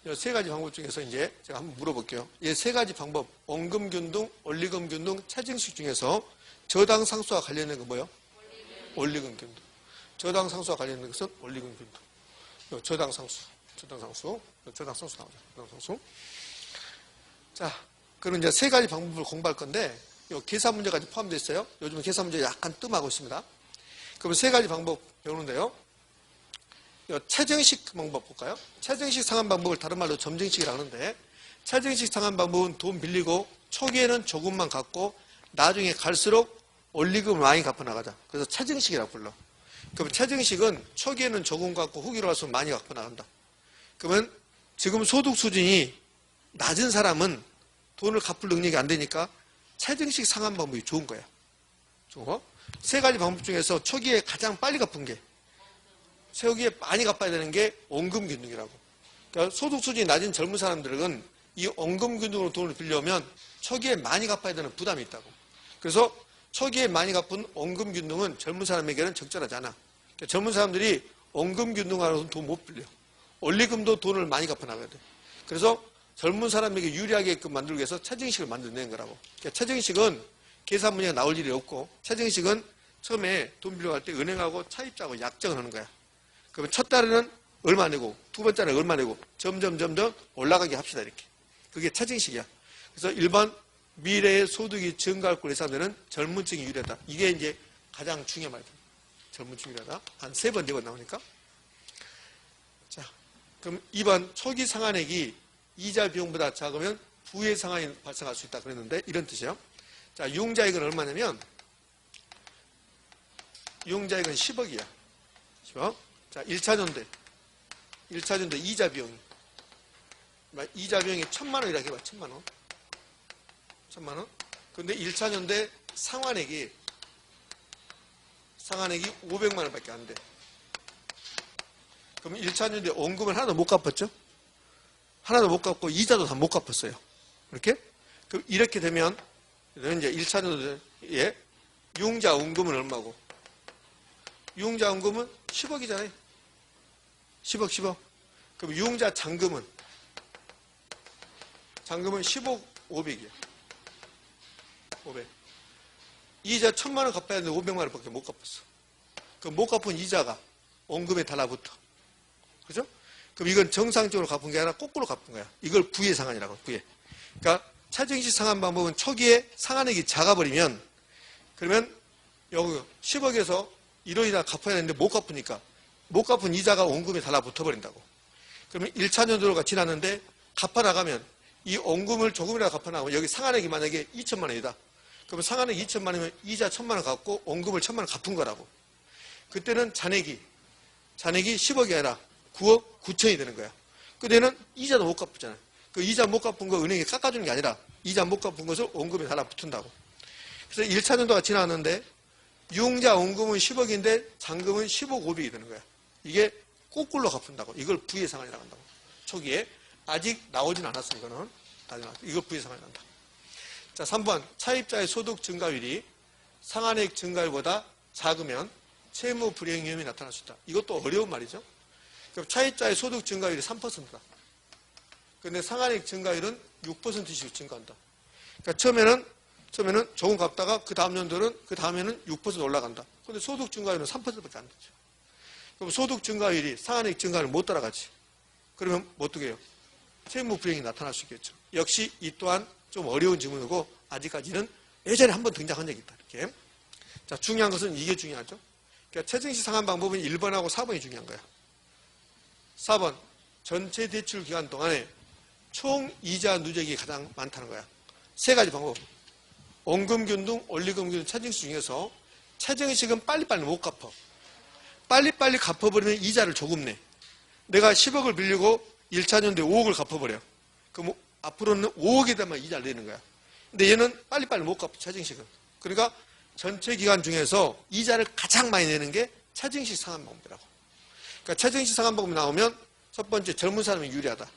이 세 가지 방법 중에서 이제 제가 한번 물어볼게요. 이 세 가지 방법, 원금균등, 원리금균등, 차증식 중에서 저당상수와 관련된 건 뭐예요? 원리금균등. 저당상수와 관련된 것은 원리금균등. 저당상수 나오죠. 저당상수. 자, 그럼 이제 세 가지 방법을 공부할 건데, 요 계산 문제까지 포함되어 있어요. 요즘 계산 문제 약간 뜸하고 있습니다. 그럼 세 가지 방법 배우는데요. 차증식 방법 볼까요? 차증식 상환 방법을 다른 말로 점증식이라고 하는데, 차증식 상환 방법은 돈 빌리고 초기에는 조금만 갚고 나중에 갈수록 원리금을 많이 갚아 나가자. 그래서 차증식이라고 불러. 그럼 차증식은 초기에는 조금 갚고 후기로 갈수록 많이 갚아 나간다. 그러면 지금 소득 수준이 낮은 사람은 돈을 갚을 능력이 안 되니까 차증식 상환 방법이 좋은 거야. 좋은 거? 세 가지 방법 중에서 초기에 가장 빨리 갚은 게, 초기에 많이 갚아야 되는 게 원금균등이라고. 그러니까 소득 수준이 낮은 젊은 사람들은 이 원금균등으로 돈을 빌려오면 초기에 많이 갚아야 되는 부담이 있다고. 그래서 초기에 많이 갚은 원금균등은 젊은 사람에게는 적절하지 않아. 그러니까 젊은 사람들이 원금균등하고는 돈 못 빌려. 원리금도 돈을 많이 갚아 나가야 돼. 그래서 젊은 사람에게 유리하게끔 만들기 위해서 차증식을 만들어내는 거라고. 그러니까 차증식은 계산 문제가 나올 일이 없고, 차증식은 처음에 돈 빌려갈 때 은행하고 차입자하고 약정을 하는 거야. 그러면 첫 달에는 얼마 내고, 두 번째는 얼마 내고, 점점 올라가게 합시다, 이렇게. 그게 차증식이야. 그래서 일반 미래의 소득이 증가할 걸 예상되는 젊은층이 유리하다. 이게 이제 가장 중요한 말이다. 젊은층이 유리하다. 한 3번, 4번 나오니까. 자, 그럼 2번, 초기 상환액이 이자 비용보다 작으면 부의 상환이 발생할 수 있다. 그랬는데, 이런 뜻이에요. 자, 유흥자액은 얼마냐면, 유흥자액은 10억이야. 10억. 자, 1차전대 이자 비용이. 이자 비용이 1,000만 원이라고 해봐, 1,000만 원. 1,000만 원. 근데 1차전대 상환액이 500만 원밖에 안 돼. 그럼 1차전대 원금을 하나도 못 갚았죠? 하나도 못 갚고 이자도 다 못 갚았어요. 이렇게? 그럼 이렇게 되면 이제 1차전대에 유흥자 원금은 얼마고? 유흥자 원금은 10억이잖아요. 10억. 그럼 유흥자 잔금은 10억 500이야. 500. 이자 1,000만 원 갚아야 되는데 500만 원밖에 못 갚았어. 그럼 못 갚은 이자가 원금에 달라붙어. 그죠? 그럼 이건 정상적으로 갚은 게 아니라 거꾸로 갚은 거야. 이걸 부의 상환이라고, 부의. 그러니까 차증식 상환 방법은 초기에 상환액이 작아버리면, 그러면 여기 10억에서 1억이나 갚아야 되는데 못 갚으니까 못 갚은 이자가 원금에 달라붙어 버린다고. 그러면 1차전도가 지났는데 갚아 나가면 이 원금을 조금이라도 갚아 나가면 여기 상환액이 만약에 2천만 원이다. 그러면 상환액 2천만 원이면 이자 1,000만 원 갚고 원금을 1,000만 원 갚은 거라고. 그때는 잔액이 10억이 아니라 9억 9천이 되는 거야. 그때는 이자도 못 갚았잖아요. 그 이자 못 갚은 거 은행이 깎아주는 게 아니라 이자 못 갚은 것을 원금에 달라붙은다고. 그래서 1차전도가 지났는데 유흥자 원금은 10억인데 잔금은 10억 500이 되는 거야. 이게 거꾸로 갚는다고. 이걸 부의 상환이라고 한다고. 초기에. 아직 나오진 않았어, 이거는. 이거 부의 상환이 난다. 자, 3번. 차입자의 소득 증가율이 상환액 증가율보다 작으면 채무 불이행 위험이 나타날 수 있다. 이것도 어려운 말이죠. 그럼 차입자의 소득 증가율이 3%다. 근데 상환액 증가율은 6%씩 증가한다. 그러니까 처음에는 조금 갚다가 그 다음 연도는 그 다음에는 6% 올라간다. 근데 소득 증가율은 3%밖에 안 되죠. 그럼 소득 증가율이 상환액 증가율을 못 따라가지. 그러면 어떻게 해요? 채무 불이행이 나타날 수 있겠죠. 역시 이 또한 좀 어려운 질문이고 아직까지는 예전에 한번 등장한 적이 있다. 이렇게. 자, 중요한 것은 이게 중요하죠. 그러니까 차증식 상환 방법은 1번하고 4번이 중요한 거야. 4번. 전체 대출 기간 동안에 총 이자 누적이 가장 많다는 거야. 세 가지 방법. 원금균등, 원리금균등, 차증식 중에서 차증식은 빨리빨리 못 갚아. 빨리빨리 갚아버리면 이자를 조금 내. 내가 10억을 빌리고 1차전대 5억을 갚아버려. 그럼 앞으로는 5억에 대한 이자를 내는 거야. 근데 얘는 빨리빨리 못 갚아, 차증식은. 그러니까 전체 기간 중에서 이자를 가장 많이 내는 게 차증식 상환 방법이라고. 그러니까 차증식 상환 방법이 나오면 첫 번째, 젊은 사람이 유리하다.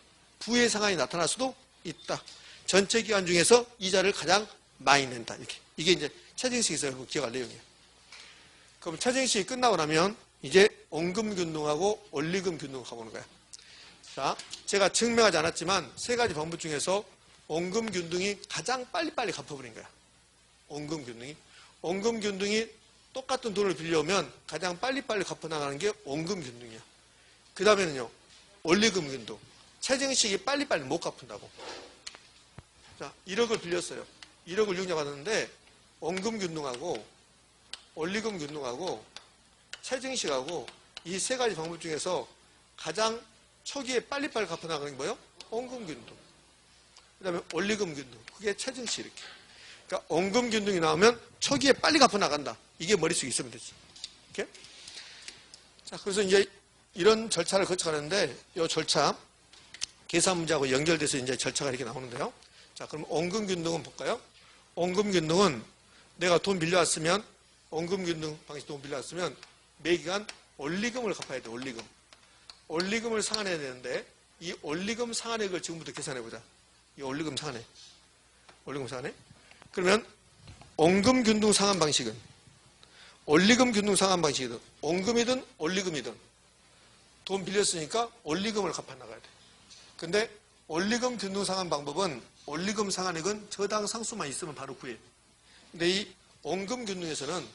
부의 상환이 나타날 수도 있다. 전체 기간 중에서 이자를 가장 많이 낸다. 이렇게. 이게 이제 차증식에서 기억할 내용이에요. 그럼 차증식이 끝나고 나면 이제 원금균등하고 원리금균등을 가보는 거야. 자, 제가 증명하지 않았지만 세 가지 방법 중에서 원금균등이 가장 빨리빨리 갚아버린 거야. 원금균등이 똑같은 돈을 빌려오면 가장 빨리빨리 갚아나가는 게 원금균등이야. 그 다음에는요, 원리금균등. 최정식이 빨리빨리 못 갚는다고. 자, 1억을 빌렸어요. 1억을 융자받았는데 원금균등하고 원리금균등하고 최정식하고 이 세 가지 방법 중에서 가장 초기에 빨리빨리 갚아나가는 게 뭐예요? 원금균등. 그 다음에 원리금균등. 그게 최정식 이렇게. 그러니까 원금균등이 나오면 초기에 빨리 갚아나간다. 이게 머릿속에 있으면 되지. 이렇게. 자, 그래서 이제 이런 절차를 거쳐가는데 이 절차 계산 문제하고 연결돼서 이제 절차가 이렇게 나오는데요. 자, 그럼 원금균등은 볼까요? 원금균등은 내가 돈 빌려왔으면 원금균등 방식 돈 빌려왔으면 매기간 원리금을 갚아야 돼. 원리금을 상환해야 되는데 이 원리금 상환액을 지금부터 계산해보자. 이 원리금 상환액. 그러면 원금균등 상환 방식은 원리금균등 상환 방식이든 원금이든 원리금이든 돈 빌렸으니까 원리금을 갚아나가야 돼. 근데 원리금 균등 상환 방법은 원리금 상환액은 저당 상수만 있으면 바로 구해. 근데 이 원금 균등에서는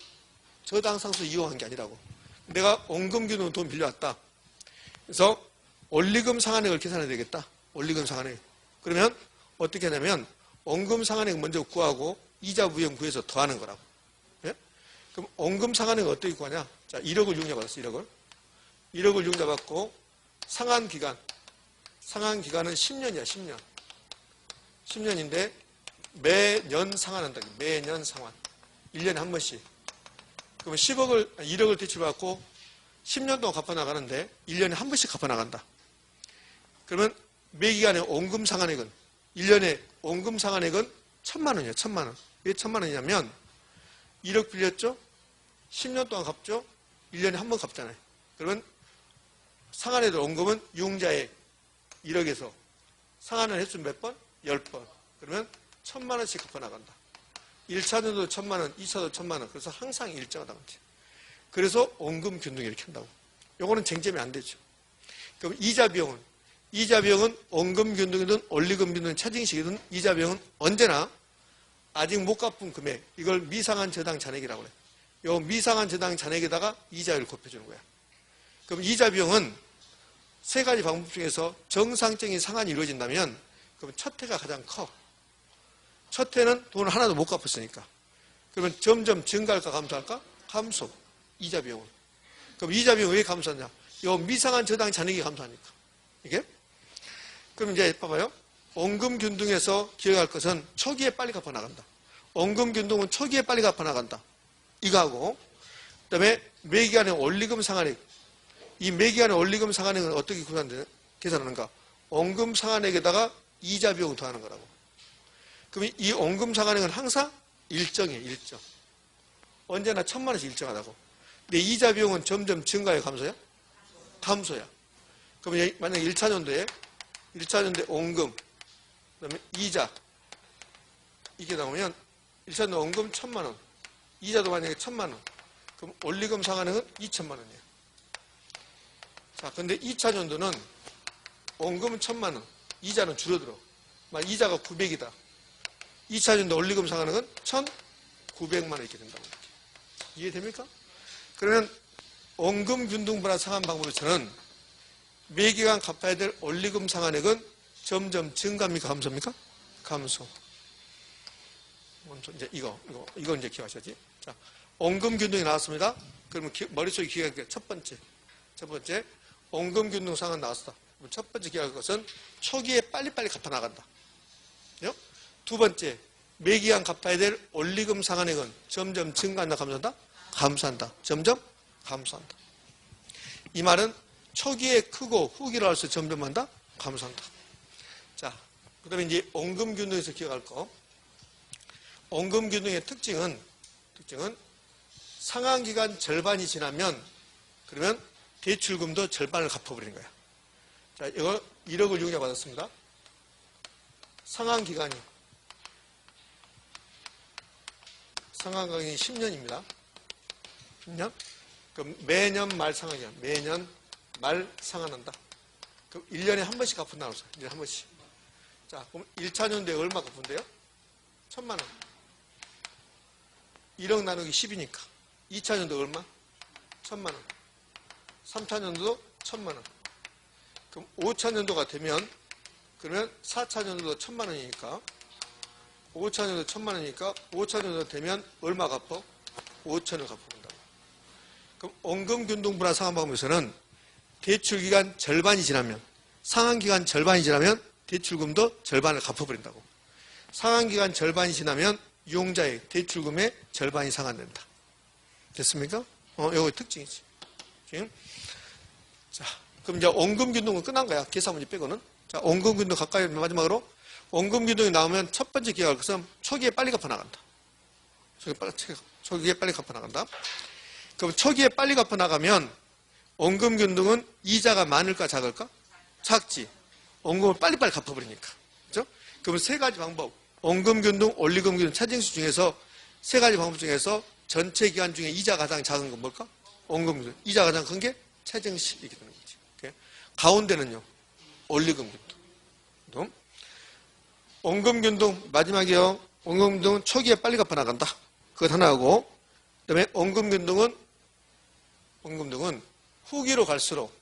저당 상수 이용한 게 아니라고. 내가 원금 균등 돈 빌려왔다. 그래서 원리금 상환액을 계산해야 되겠다. 원리금 상환액. 그러면 어떻게 하냐면 원금 상환액 먼저 구하고 이자 부연 구해서 더하는 거라고. 예? 그럼 원금 상환액 어떻게 구하냐? 자, 1억을 융자받았어. 1억을 융자받고 상환기간은 10년이야. 10년인데 매년 상환한다. 매년 상환. 1년에 한 번씩. 그러면 1억을 대출받고 10년 동안 갚아나가는데 1년에 한 번씩 갚아나간다. 그러면 매기간의 원금 상환액은 1년에 원금 상환액은 1,000만 원이에요. 1,000만 원. 왜 1,000만 원이냐면 1억 빌렸죠? 10년 동안 갚죠? 1년에 한 번 갚잖아요. 그러면 상환해도 원금은 융자액 1억에서 상환을 횟수 몇 번? 10번. 그러면 1,000만 원씩 갚아나간다. 1차전도 1,000만 원, 2차도 1,000만 원. 그래서 항상 일정하다. 그래서 원금 균등 이렇게 한다고. 요거는 쟁점이 안 되죠. 그럼 이자 비용은 원금 균등이든 원리금 균등 차징식이든 이자 비용은 언제나 아직 못 갚은 금액, 이걸 미상한 저당 잔액이라고 그래. 요 미상한 저당 잔액에다가 이자율을 곱해주는 거야. 그럼 이자 비용은 세 가지 방법 중에서 정상적인 상환이 이루어진다면 그럼 첫 해가 가장 커. 첫 해는 돈을 하나도 못 갚았으니까. 그러면 점점 증가할까 감소할까? 감소. 이자 비용은. 그럼 이자 비용은 왜 감소하냐? 요 미상한 저당 잔액이 감소하니까. 이게? 그럼 이제 봐봐요. 원금 균등에서 기억할 것은 초기에 빨리 갚아나간다. 원금 균등은 초기에 빨리 갚아나간다. 이거하고 그 다음에 매기간의 원리금 상환액. 이 매기간의 원리금 상환액은 어떻게 계산하는가? 원금 상환액에다가 이자 비용을 더하는 거라고. 그럼 이 원금 상환액은 항상 일정이에요. 일정. 언제나 1,000만 원씩 일정하다고. 근데 이자 비용은 점점 증가해 감소야? 감소야. 그러면 만약에 1차년도에 원금, 그 다음에 이자 이게 나오면 1차년도 원금 1,000만 원, 이자도 만약에 1,000만 원, 그럼 원리금 상환액은 2,000만 원이에요. 자, 근데 2차년도는 원금은 1,000만 원, 이자는 줄어들어. 막 이자가 900이다. 2차년도 원리금 상환액은 1,900만 원 이렇게 된다고. 이해됩니까? 그러면 원금 균등분할 상환 방법에서는 매기간 갚아야 될 원리금 상환액은 점점 증가합니까? 감소합니까? 감소. 이제 이거 이제 기억하셔야지. 자, 원금 균등이 나왔습니다. 그러면 머릿속에 기억할 게 첫 번째, 원금 균등 상환 나왔어. 첫 번째 기억할 것은 초기에 빨리빨리 갚아나간다. 두 번째, 매기간 갚아야 될 원리금 상환액은 점점 증가한다, 감소한다? 감소한다. 점점 감소한다. 이 말은 초기에 크고 후기로 할수록 점점 한다? 감소한다. 자, 그 다음에 이제 원금 균등에서 기억할 거. 원금 균등의 특징은 상환기간 절반이 지나면 그러면 대출금도 절반을 갚아버리는 거야. 자, 이거 1억을 융자 받았습니다. 상환기간이 10년입니다. 10년? 그럼 매년 말 상환이야. 매년 말 상환한다. 그럼 1년에 한 번씩 갚은다고 했어요. 1년에 한 번씩. 자, 그럼 1차 년도에 얼마 갚은대요? 1,000만 원. 1억 나누기 10이니까. 2차 년도 얼마? 1,000만 원. 3차 년도도 1,000만 원. 그럼 5차 년도가 되면, 그러면 4차 년도도 1,000만 원이니까, 5차 년도 1,000만 원이니까, 5차 년도 되면 얼마 갚어? 5,000을 갚아본다고. 그럼 원금균등분할 상환방법에서는 대출기간 절반이 지나면, 상환기간 절반이 지나면 대출금도 절반을 갚아버린다고. 상환기간 절반이 지나면 유용자의 대출금의 절반이 상환된다. 됐습니까? 요거 특징이지. 지금. 자, 그럼 이제 원금균등은 끝난 거야. 계산 문제 빼고는. 자, 원금균등 가까이 마지막으로. 원금균등이 나오면 첫 번째 기회가 그것은 초기에 빨리 갚아 나간다. 초기에 빨리 갚아 나간다. 그럼 초기에 빨리 갚아 나가면 원금균등은 이자가 많을까 작을까? 작지. 원금을 빨리빨리 갚아버리니까. 그죠? 그러면 세 가지 방법. 원금균등, 원리금균등, 차징수 중에서 세 가지 방법 중에서 전체 기간 중에 이자가 가장 작은 건 뭘까? 원금균등. 이자가 가장 큰 게 차징수 이렇게 되는 거지. 오케이? 가운데는요. 원리금균등. 원금균등 마지막이요. 원금균등은 초기에 빨리 갚아 나간다. 그것 하나하고 그다음에 원금균등은 후기로 갈수록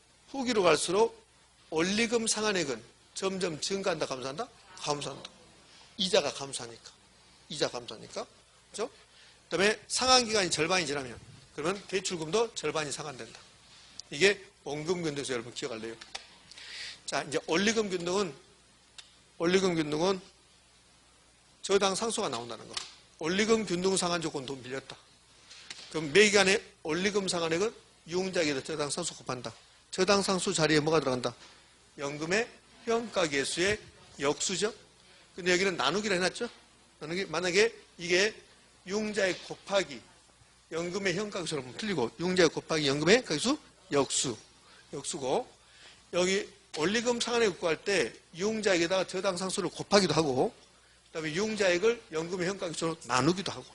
원리금 상환액은 점점 증가한다, 감소한다? 감소한다. 이자가 감소하니까. 그죠? 그 다음에 상환기간이 절반이 지나면, 그러면 대출금도 절반이 상환된다. 이게 원금균등에서 여러분 기억할래요. 자, 이제 원리금균등은 저당 상수가 나온다는 거. 원리금균등 상환 조건 돈 빌렸다. 그럼 매기간에 원리금 상환액은 유용자에게 저당 상수 곱한다. 저당 상수 자리에 뭐가 들어간다? 연금의 평가계수의 역수죠. 근데 여기는 나누기를 해놨죠. 만약에 이게 유용자액 곱하기 연금의 평가계수로 보면 틀리고, 유용자액 곱하기 연금의 평가계수 역수고, 여기 원리금 상환액 구할 때 유용자액에다가 저당 상수를 곱하기도 하고, 그다음에 유용자액을 연금의 평가계수로 나누기도 하고,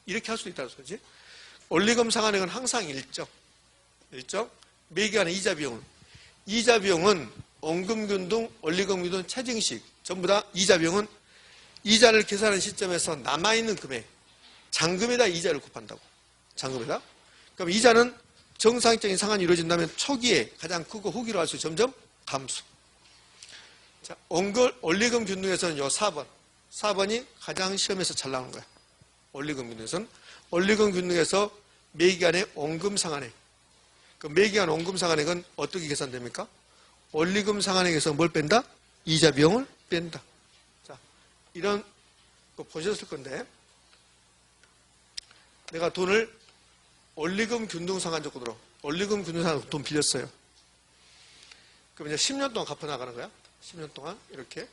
이렇게 할 수도 있다는 소리지. 원리금 상환액은 항상 일정. 매기간의 이자 비용은 원금균등, 원리금균등, 차징식 전부 다 이자 비용은 이자를 계산하는 시점에서 남아있는 금액, 잔금에다 이자를 곱한다고. 잔금에다. 그럼 이자는 정상적인 상환이 이루어진다면 초기에 가장 크고 후기로 할수록 점점 감소. 자, 원리금균등에서는 요 4번이 가장 시험에서 잘 나오는 거야. 원리금균등에서는. 원리금균등에서 매기간의 원금 상환액. 그 매기간 원금 상환액은 어떻게 계산됩니까? 원리금 상환액에서 뭘 뺀다? 이자 비용을 뺀다. 자, 이런 거 보셨을 건데, 내가 돈을 원리금 균등 상환 조건으로, 원리금 균등 상환 돈 빌렸어요. 그럼 이제 10년 동안 갚아 나가는 거야. 10년 동안 이렇게.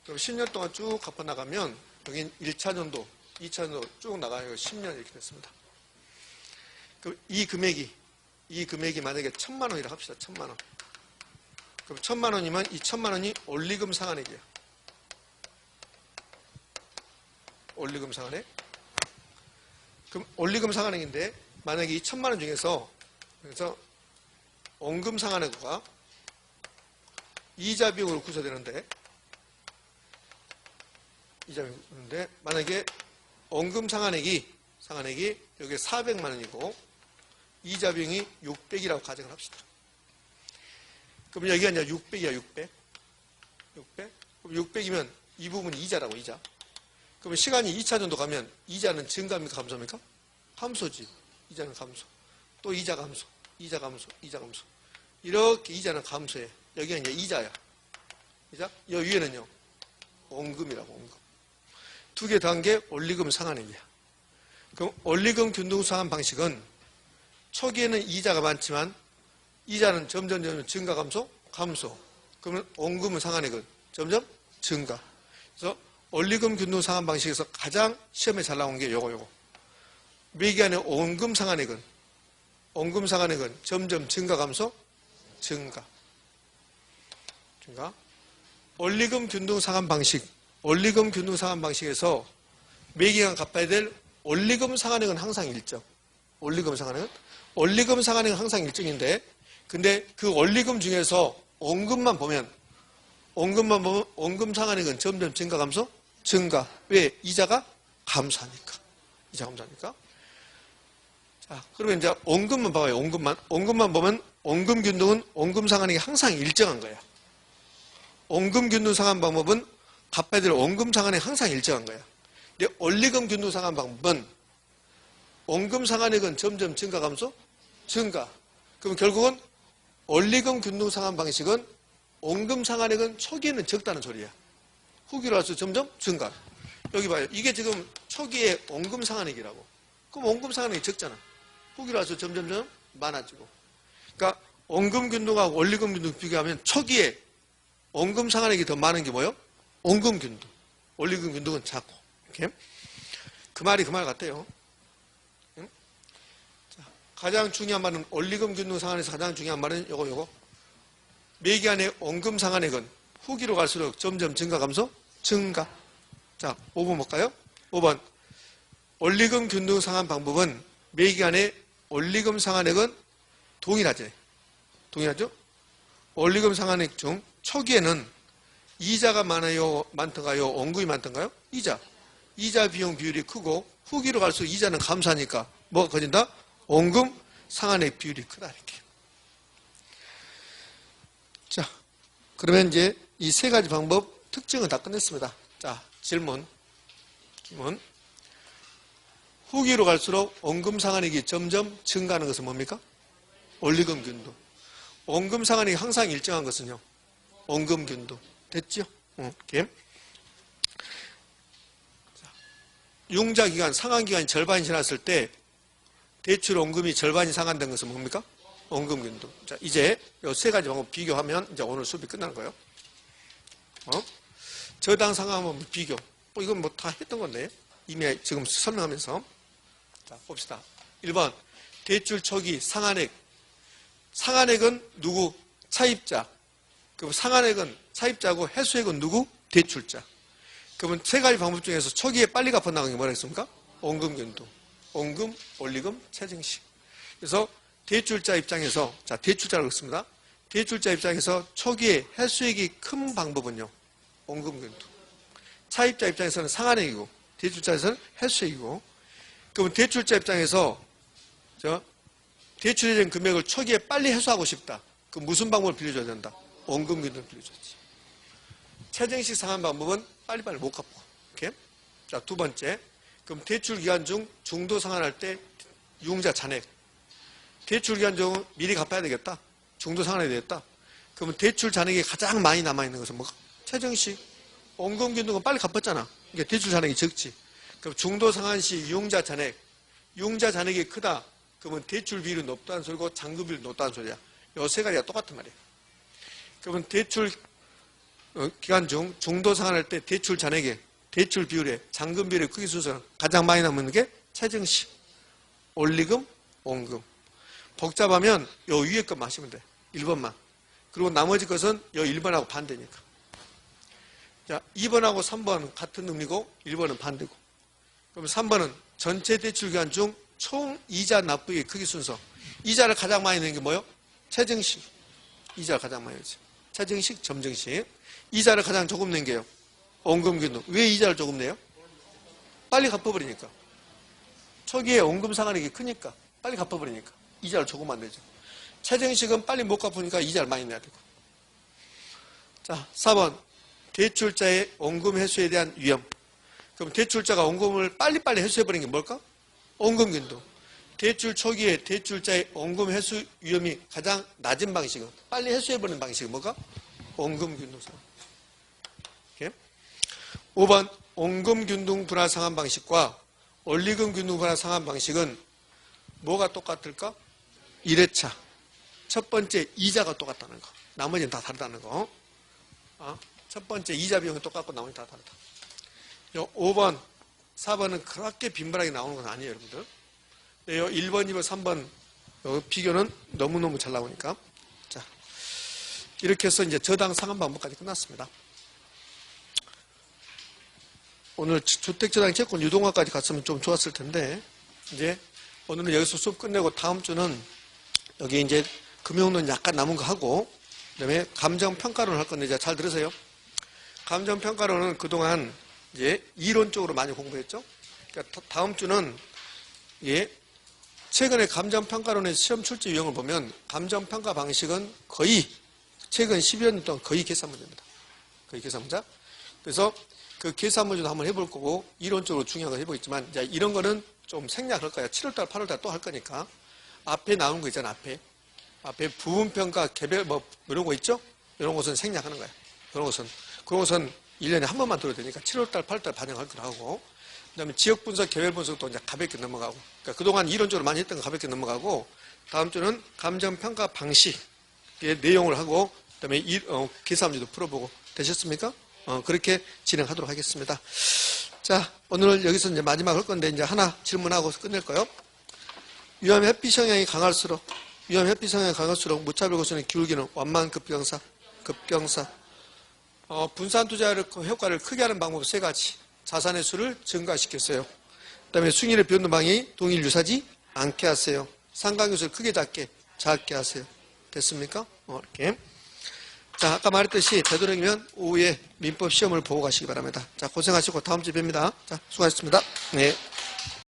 그럼 10년 동안 쭉 갚아 나가면 여긴 1차 년도, 2차 년도 쭉 나가요. 10년 이렇게 됐습니다. 그럼 이 금액이 만약에 1,000만 원이라 합시다. 1,000만 원. 그럼 1,000만 원이면 이 1,000만 원이 원리금 상환액이야. 원리금 상환액. 그럼 원리금 상환액인데 만약에 이 1,000만 원 중에서 그래서 원금 상환액과 이자 비용으로 구조되는데 만약에 원금 상환액이 여기 400만 원이고 이자 비용이 600이라고 가정을 합시다. 그럼 여기가 이제 600이야, 600. 그럼 600이면 이 부분이 이자라고, 이자. 그러면 시간이 2차 정도 가면 이자는 증가입니까, 감소입니까? 감소지. 이자는 감소. 또 이자 감소. 이렇게 이자는 감소해. 여기가 이제 이자야. 이자? 여기 위에는요, 원금이라고, 원금. 두 개 더한 게 원리금 상환액이야. 그럼 원리금 균등 상환 방식은 초기에는 이자가 많지만 이자는 점점 증가, 감소. 그러면 원금은 상환액은 점점 증가. 그래서 원리금 균등 상환 방식에서 가장 시험에 잘 나온 게 요거. 매기간의 원금 상환액은 점점 증가, 감소, 증가. 원리금 균등 상환 방식에서 매기간 갚아야 될 원리금 상환액은 항상 일정. 원리금 상환액은 항상 일정인데 근데 그 원리금 중에서 원금만 보면 원금 상환액은 점점 증가 감소? 증가. 왜? 이자가 감소하니까. 이자 감소하니까. 자, 그러면 이제 원금만 봐봐요. 원금만 보면 원금 균등은 원금 상환액이 항상 일정한 거야. 원금 균등 상환 방법은 갚아야 될 원금 상환액이 항상 일정한 거야. 근데 원리금 균등 상환 방법은 원금 상환액은 점점 증가 감소? 증가. 그럼 결국은 원리금 균등 상환 방식은 원금 상환액은 초기에는 적다는 소리야. 후기로 갈수록 점점 증가. 여기 봐요. 이게 지금 초기에 원금 상환액이라고. 그럼 원금 상환액이 적잖아. 후기로 갈수록 점점 많아지고. 그러니까 원금 균등하고 원리금 균등 비교하면 초기에 원금 상환액이 더 많은 게 뭐예요? 원금 균등. 원리금 균등은 작고. 이렇게. 그 말이 그 말 같아요. 응? 자, 가장 중요한 말은 원리금 균등 상환에서 가장 중요한 말은 요거. 매기간의 원금 상환액은 후기로 갈수록 점점 증가 감소? 증가. 자, 5번 볼까요? 5번. 원리금 균등 상환 방법은 매기간의 원리금 상환액은 동일하죠. 동일하죠? 원리금 상환액 중 초기에는 이자가 많던가요? 원금이 많던가요? 이자 비용 비율이 크고 후기로 갈수록 이자는 감소하니까 뭐가 커진다? 원금 상환액 비율이 크다. 이렇게. 자, 그러면 이제 이 세 가지 방법 특징은 다 끝냈습니다. 자, 질문. 후기로 갈수록 원금 상환액이 점점 증가하는 것은 뭡니까? 원리금 균등. 원금 상환액이 항상 일정한 것은요? 원금 균등. 됐죠? 이렇게. 융자 기간, 상환 기간이 절반이 지났을 때 대출 원금이 절반이 상환된 것은 뭡니까? 원금 균등. 자, 이제 이 세 가지 방법 비교하면 이제 오늘 수업이 끝나는 거예요. 저당 상환 비교. 이건 뭐 다 했던 건데 이미 지금 설명하면서. 자, 봅시다. 1번. 대출 초기 상환액. 상환액은 누구? 차입자. 그럼 상환액은 차입자고 해소액은 누구? 대출자. 그러면 세 가지 방법 중에서 초기에 빨리 갚아나가는 게 뭐라 했습니까? 원금 균등. 원금, 원리금, 차증식. 그래서 대출자 입장에서, 자, 대출자라고 했습니다. 대출자 입장에서 초기에 해소액이 큰 방법은요, 원금 균등. 차입자 입장에서는 상환액이고, 대출자에서는 해소액이고, 그러면 대출자 입장에서, 대출해진 금액을 초기에 빨리 해소하고 싶다. 그럼 무슨 방법을 빌려줘야 된다? 원금 균등을 빌려줬지. 차증식 상환 방법은 빨리빨리 못 갚고. 이렇게. 자, 두 번째. 그럼 대출 기간 중 중도 상환할 때 융자 잔액. 대출 기간 중 미리 갚아야 되겠다. 중도 상환해야 되겠다. 그러면 대출 잔액이 가장 많이 남아있는 것은 뭐가? 차증식. 원금 균등은 빨리 갚았잖아. 그러니까 대출 잔액이 적지. 그럼 중도 상환 시 융자 잔액이 크다. 그러면 대출 비율이 높다는 소리고 잔금 비율이 높다는 소리야. 요 세 가지가 똑같은 말이야. 그러면 대출 기간 중 중도 상환할 때 대출 잔액에 대출 비율에 잔금 비율의 크기 순서는 가장 많이 남는 게 차증식, 원리금, 원금. 복잡하면 요 위에 것만 하시면 돼. 1번만. 그리고 나머지 것은 요 1번하고 반대니까. 자, 2번하고 3번 같은 의미고 1번은 반대고. 그럼 3번은 전체 대출 기간 중 총 이자 납부의 크기 순서. 이자를 가장 많이 내는 게 뭐예요? 차증식. 이자를 가장 많이 내지. 차증식, 점증식. 이자를 가장 조금 낸 게요. 원금 균등. 왜 이자를 조금 내요? 빨리 갚아버리니까. 초기에 원금 상환액이 크니까. 빨리 갚아버리니까. 이자를 조금만 내죠. 차증식은 빨리 못 갚으니까 이자를 많이 내야 되고. 자, 4번. 대출자의 원금 회수에 대한 위험. 그럼 대출자가 원금을 빨리빨리 회수해버리는 게 뭘까? 원금 균등. 대출 초기에 대출자의 원금 회수 위험이 가장 낮은 방식은, 빨리 회수해버리는 방식은 뭐가? 원금 균등 상환. 이렇게. 5번. 원금 균등 분할 상환 방식과 원리금 균등 분할 상환 방식은 뭐가 똑같을까? 1회차. 첫 번째 이자가 똑같다는 거. 나머지는 다 다르다는 거. 첫 번째 이자 비용이 똑같고 나머지 다 다르다. 5번, 4번은 그렇게 빈번하게 나오는 건 아니에요, 여러분들. 1번, 2번, 3번 비교는 너무너무 잘 나오니까. 자, 이렇게 해서 이제 저당 상환 방법까지 끝났습니다. 오늘 주택저당 채권 유동화까지 갔으면 좀 좋았을 텐데, 이제 오늘은 여기서 수업 끝내고 다음 주는 여기 이제 금융론 약간 남은 거 하고, 그 다음에 감정평가론 할 건데, 잘 들으세요. 감정평가론은 그동안 이제 이론적으로 많이 공부했죠. 그러니까 다음 주는, 예, 최근에 감정평가론의 시험 출제 유형을 보면, 감정평가 방식은 거의, 최근 10여 년 동안 거의 계산 문제입니다. 거의 계산 문제. 그래서 그 계산 문제도 한번 해볼 거고, 이론적으로 중요한 거 해보겠지만, 이제 이런 거는 좀 생략할 거야. 7월달, 8월달 또 할 거니까. 앞에 나온 거 있잖아, 앞에 부분평가, 개별, 이런 거 있죠? 이런 것은 생략하는 거야. 그런 것은 1년에 한 번만 들어도 되니까 7월달, 8월달 반영할 거라고. 그 다음에 지역분석, 개별분석도 이제 가볍게 넘어가고. 그러니까 그동안 이론적으로 많이 했던 거 가볍게 넘어가고, 다음 주는 감정평가 방식의 내용을 하고, 그 다음에 계산 문제도 풀어보고. 되셨습니까? 그렇게 진행하도록 하겠습니다. 자, 오늘 여기서 이제 마지막 할 건데, 이제 하나 질문하고 끝낼 거예요. 위험 햇빛 성향이 강할수록 무차별 고수는 기울기는 완만 급경사. 분산 투자를 효과를 크게 하는 방법 3가지. 자산의 수를 증가시켰어요. 그 다음에 수익률의 변동 방향이 동일 유사지 않게 하세요. 상관교수를 크게 작게 하세요. 됐습니까? 이렇게. 자, 아까 말했듯이 되도록이면 오후에 민법 시험을 보고 가시기 바랍니다. 자, 고생하시고 다음 주에 뵙니다. 자, 수고하셨습니다. 네.